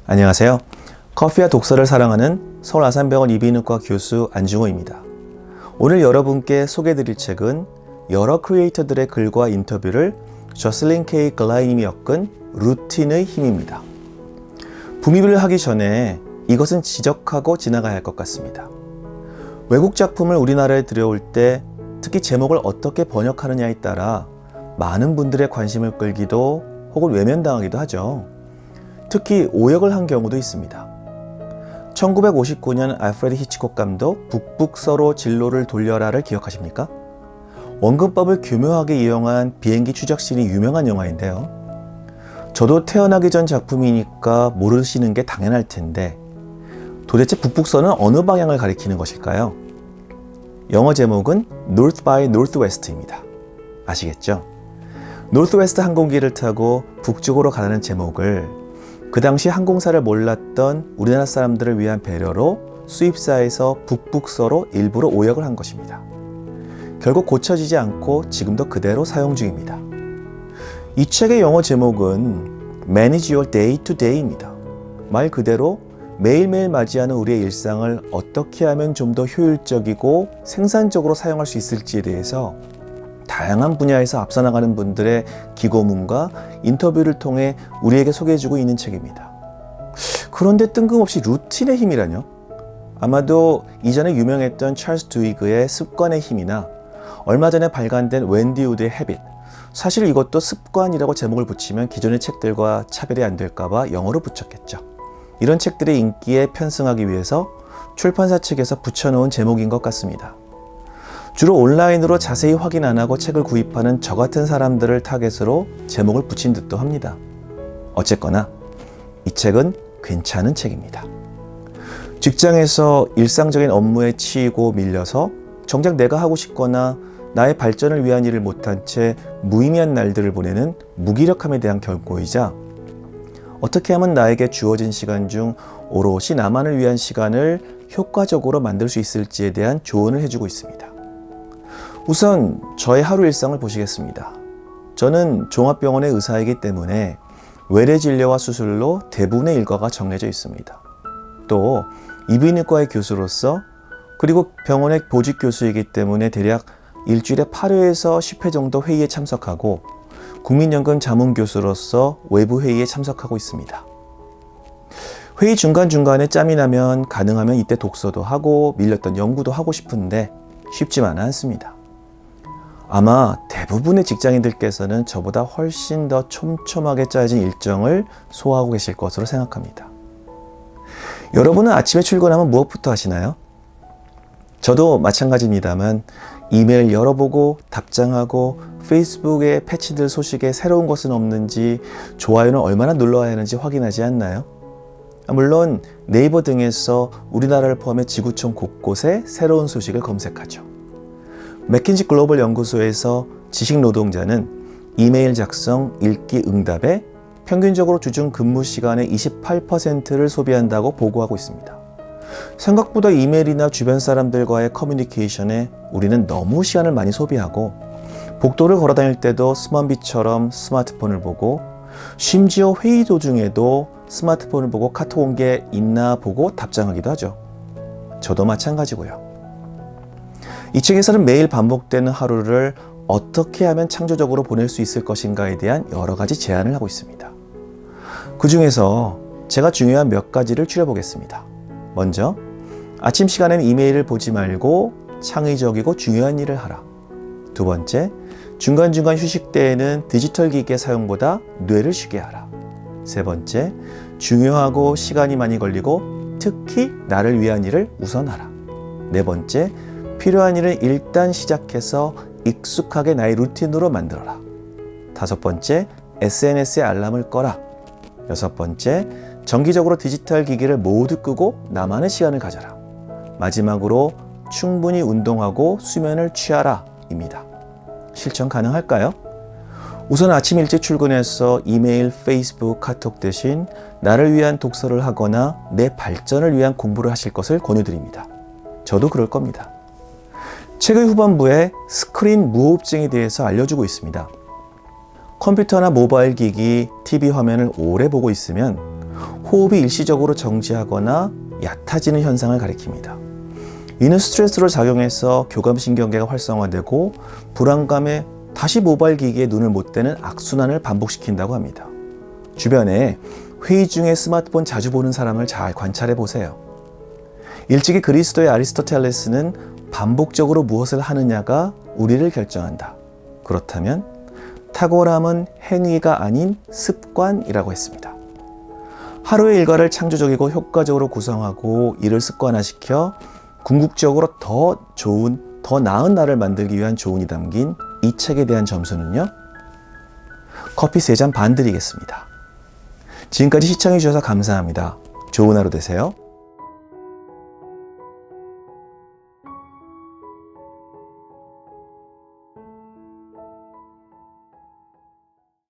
안녕하세요. 커피와 독서를 사랑하는 서울 아산병원 이비인후과 교수 안중호입니다. 오늘 여러분께 소개해드릴 책은 여러 크리에이터들의 글과 인터뷰를 저슬린 K. 글라이님이 엮은 루틴의 힘입니다. 분입을 하기 전에 이것은 지적하고 지나가야 할 것 같습니다. 외국 작품을 우리나라에 들여올 때 특히 제목을 어떻게 번역하느냐에 따라 많은 분들의 관심을 끌기도 혹은 외면당하기도 하죠. 특히 오역을 한 경우도 있습니다. 1959년 알프레드 히치콕 감독 북북서로 진로를 돌려라를 기억하십니까? 원근법을 교묘하게 이용한 비행기 추적신이 유명한 영화인데요. 저도 태어나기 전 작품이니까 모르시는 게 당연할 텐데 도대체 북북서는 어느 방향을 가리키는 것일까요? 영어 제목은 North by Northwest입니다. 아시겠죠? 노스웨스트 항공기를 타고 북쪽으로 가라는 제목을 그 당시 항공사를 몰랐던 우리나라 사람들을 위한 배려로 수입사에서 북북서로 일부러 오역을 한 것입니다. 결국 고쳐지지 않고 지금도 그대로 사용 중입니다. 이 책의 영어 제목은 Manage Your Day to Day입니다. 말 그대로 매일매일 맞이하는 우리의 일상을 어떻게 하면 좀 더 효율적이고 생산적으로 사용할 수 있을지에 대해서 다양한 분야에서 앞서 나가는 분들의 기고문과 인터뷰를 통해 우리에게 소개해주고 있는 책입니다. 그런데 뜬금없이 루틴의 힘이라뇨? 아마도 이전에 유명했던 찰스 두이그의 습관의 힘이나 얼마 전에 발간된 웬디 우드의 헤빗, 사실 이것도 습관이라고 제목을 붙이면 기존의 책들과 차별이 안 될까봐 영어로 붙였겠죠. 이런 책들의 인기에 편승하기 위해서 출판사 측에서 붙여놓은 제목인 것 같습니다. 주로 온라인으로 자세히 확인 안 하고 책을 구입하는 저 같은 사람들을 타겟으로 제목을 붙인 듯도 합니다. 어쨌거나 이 책은 괜찮은 책입니다. 직장에서 일상적인 업무에 치이고 밀려서 정작 내가 하고 싶거나 나의 발전을 위한 일을 못한 채 무의미한 날들을 보내는 무기력함에 대한 경고이자 어떻게 하면 나에게 주어진 시간 중 오롯이 나만을 위한 시간을 효과적으로 만들 수 있을지에 대한 조언을 해주고 있습니다. 우선 저의 하루 일상을 보시겠습니다. 저는 종합병원의 의사이기 때문에 외래 진료와 수술로 대부분의 일과가 정해져 있습니다. 또 이비인후과의 교수로서 그리고 병원의 보직 교수이기 때문에 대략 일주일에 8회에서 10회 정도 회의에 참석하고 국민연금 자문교수로서 외부 회의에 참석하고 있습니다. 회의 중간중간에 짬이 나면 가능하면 이때 독서도 하고 밀렸던 연구도 하고 싶은데 쉽지만은 않습니다. 아마 대부분의 직장인들께서는 저보다 훨씬 더 촘촘하게 짜여진 일정을 소화하고 계실 것으로 생각합니다. 여러분은 아침에 출근하면 무엇부터 하시나요? 저도 마찬가지입니다만 이메일 열어보고 답장하고 페이스북에 패치될 소식에 새로운 것은 없는지 좋아요는 얼마나 눌러야 하는지 확인하지 않나요? 물론 네이버 등에서 우리나라를 포함해 지구촌 곳곳에 새로운 소식을 검색하죠. 맥킨지 글로벌 연구소에서 지식 노동자는 이메일 작성, 읽기, 응답에 평균적으로 주중 근무 시간의 28%를 소비한다고 보고하고 있습니다. 생각보다 이메일이나 주변 사람들과의 커뮤니케이션에 우리는 너무 시간을 많이 소비하고 복도를 걸어 다닐 때도 스먼비처럼 스마트폰을 보고 심지어 회의 도중에도 스마트폰을 보고 카톡 온 게 있나 보고 답장하기도 하죠. 저도 마찬가지고요. 이 책에서는 매일 반복되는 하루를 어떻게 하면 창조적으로 보낼 수 있을 것인가에 대한 여러 가지 제안을 하고 있습니다. 그 중에서 제가 중요한 몇 가지를 추려보겠습니다. 먼저, 아침 시간에는 이메일을 보지 말고 창의적이고 중요한 일을 하라. 두 번째, 중간중간 휴식 때에는 디지털 기기의 사용보다 뇌를 쉬게 하라. 세 번째, 중요하고 시간이 많이 걸리고 특히 나를 위한 일을 우선하라. 네 번째, 필요한 일은 일단 시작해서 익숙하게 나의 루틴으로 만들어라. 다섯 번째, SNS에 알람을 꺼라. 여섯 번째, 정기적으로 디지털 기기를 모두 끄고 나만의 시간을 가져라. 마지막으로 충분히 운동하고 수면을 취하라 입니다. 실천 가능할까요? 우선 아침 일찍 출근해서 이메일, 페이스북, 카톡 대신 나를 위한 독서를 하거나 내 발전을 위한 공부를 하실 것을 권유드립니다. 저도 그럴 겁니다. 책의 후반부에 스크린 무호흡증에 대해서 알려주고 있습니다. 컴퓨터나 모바일 기기, TV 화면을 오래 보고 있으면 호흡이 일시적으로 정지하거나 얕아지는 현상을 가리킵니다. 이는 스트레스로 작용해서 교감신경계가 활성화되고 불안감에 다시 모바일 기기에 눈을 못 대는 악순환을 반복시킨다고 합니다. 주변에 회의 중에 스마트폰 자주 보는 사람을 잘 관찰해 보세요. 일찍이 그리스도의 아리스토텔레스는 반복적으로 무엇을 하느냐가 우리를 결정한다. 그렇다면 탁월함은 행위가 아닌 습관이라고 했습니다. 하루의 일과를 창조적이고 효과적으로 구성하고 이를 습관화시켜 궁극적으로 더 좋은, 더 나은 나를 만들기 위한 조언이 담긴 이 책에 대한 점수는요? 커피 3잔 반 드리겠습니다. 지금까지 시청해 주셔서 감사합니다. 좋은 하루 되세요.